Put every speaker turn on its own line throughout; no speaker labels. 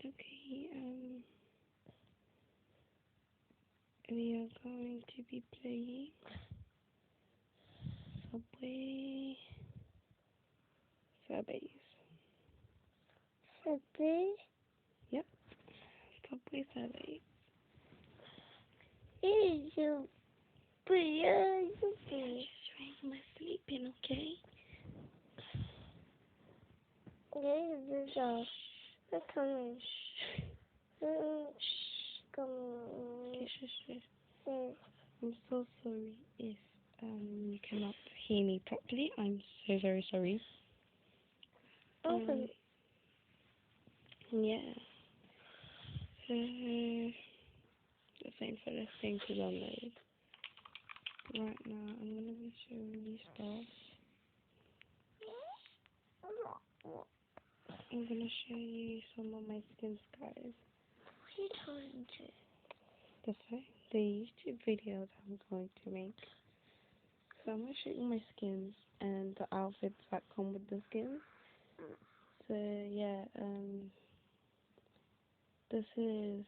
Okay, we are going to be playing Subway Surveys.
Subway?
Yep, Subway Surveys.
Is you
I'm just trying my sleeping, okay?
This is a come come
Okay, shush. I'm so sorry if you cannot hear me properly. I'm so very sorry.
open.
Yeah. So the same for the thing to download. Right now, I'm gonna be showing you stuff. I'm gonna show you some of my skins, guys.
What are you talking to?
The YouTube videos I'm going to make. So I'm gonna show you my skins and the outfits that come with the skins. So yeah, this is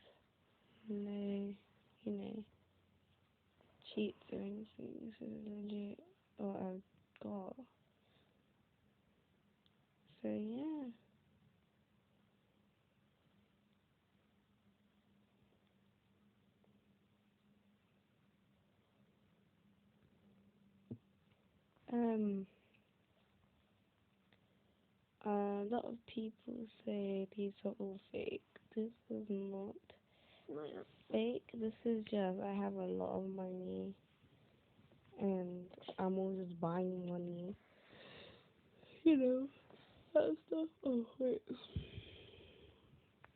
no, cheats or anything. This is legit what I've got. So yeah. Um, a lot of people say these are all fake. This is not fake. This is just I have a lot of money and I'm always buying money. You know, that stuff. Oh wait.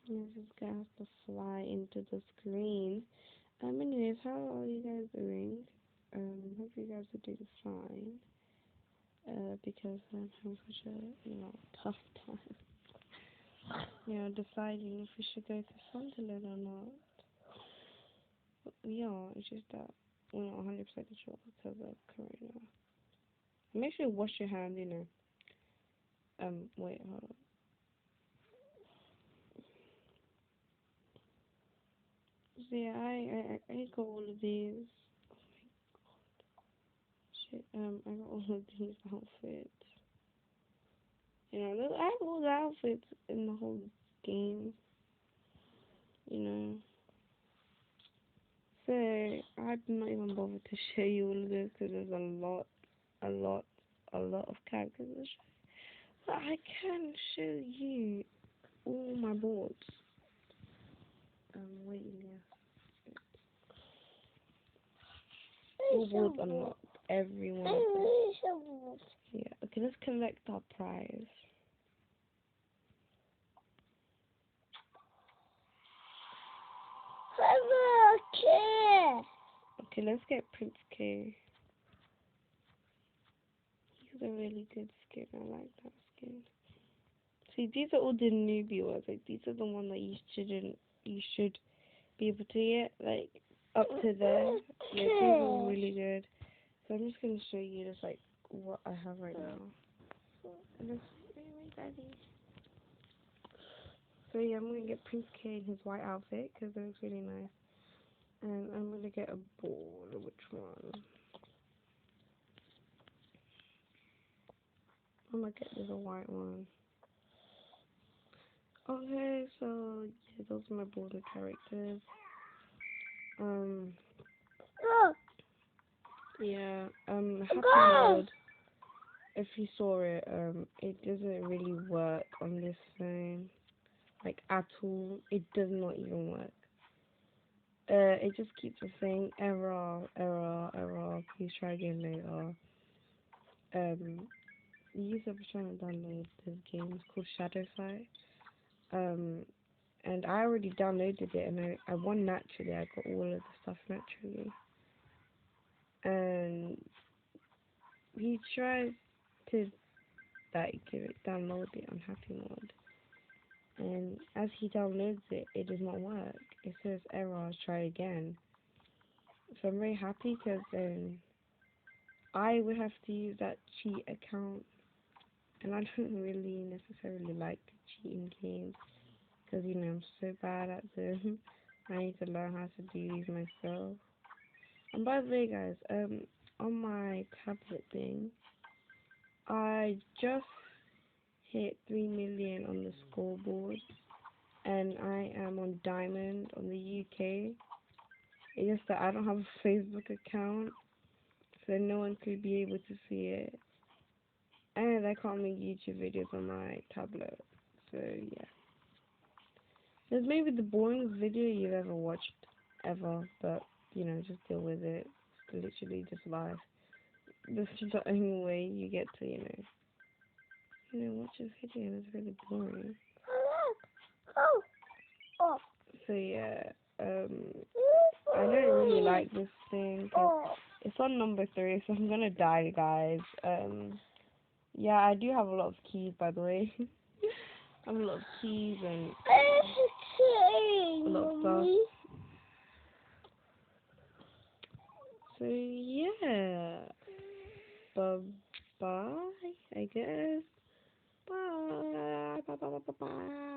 This guy has to fly into the screen. Anyways, how are you guys doing? Hope you guys are doing fine. Because I'm having such a, tough time. Deciding if we should go to Sunderland or not. But we are, it's just that we're not 100% sure because of Corona. Make sure you wash your hands, wait, hold on. So yeah, I got all of these. Shit, I got all of these outfits. I have all the outfits in the whole game. So I did not even bother to show you all of this because there's a lot, a lot of characters to show. But I can show you all my boards. Wait, yeah. All boards unlocked. Everyone. Yeah. Okay, let's collect our prize. Okay, let's get Prince K. He's a really good skin. I like that skin. See, these are all the newbie ones. Like, these are the ones that you should be able to get, like, up to there. Yeah, these are really good. So I'm just gonna show you just, like, what I have right now. So yeah, I'm gonna get Prince K in his white outfit because it looks really nice. And I'm gonna get a ball. Which one? I'm gonna get the white one. Okay, so yeah, those are my border characters. Yeah, Happy Mode. If you saw it, it doesn't really work on this phone, like at all. It does not even work. It just keeps saying error, error, error. Please try again later. The user was trying to download this game. It's called Shadow Fight. Um, and I already downloaded it, and I won naturally. I got all of the stuff naturally. And he tries to like download it on Happy Mode, and as he downloads it, it does not work. It says error, try again. So I'm very happy because then I would have to use that cheat account, and I don't really necessarily like cheating games. because I'm so bad at them. I need to learn how to do these myself. And by the way, guys, on my tablet thing, I just hit 3 million on the scoreboard, and I am on Diamond on the UK. It's just that I don't have a Facebook account, so no one could be able to see it. And I can't make YouTube videos on my tablet, so yeah. This may be the boringest video you've ever watched, ever, but, just deal with it. It's literally just life. This is the only way you get to, watch a video, and it's really boring.
Oh.
So yeah, I don't really like this thing, 'cause it's on number 3, so I'm gonna die, guys. Yeah, I do have a lot of keys, by the way. I have a lot of keys and a lot of stuff. So yeah, bye, I guess. Bye, bye, bye, bye, bye, bye.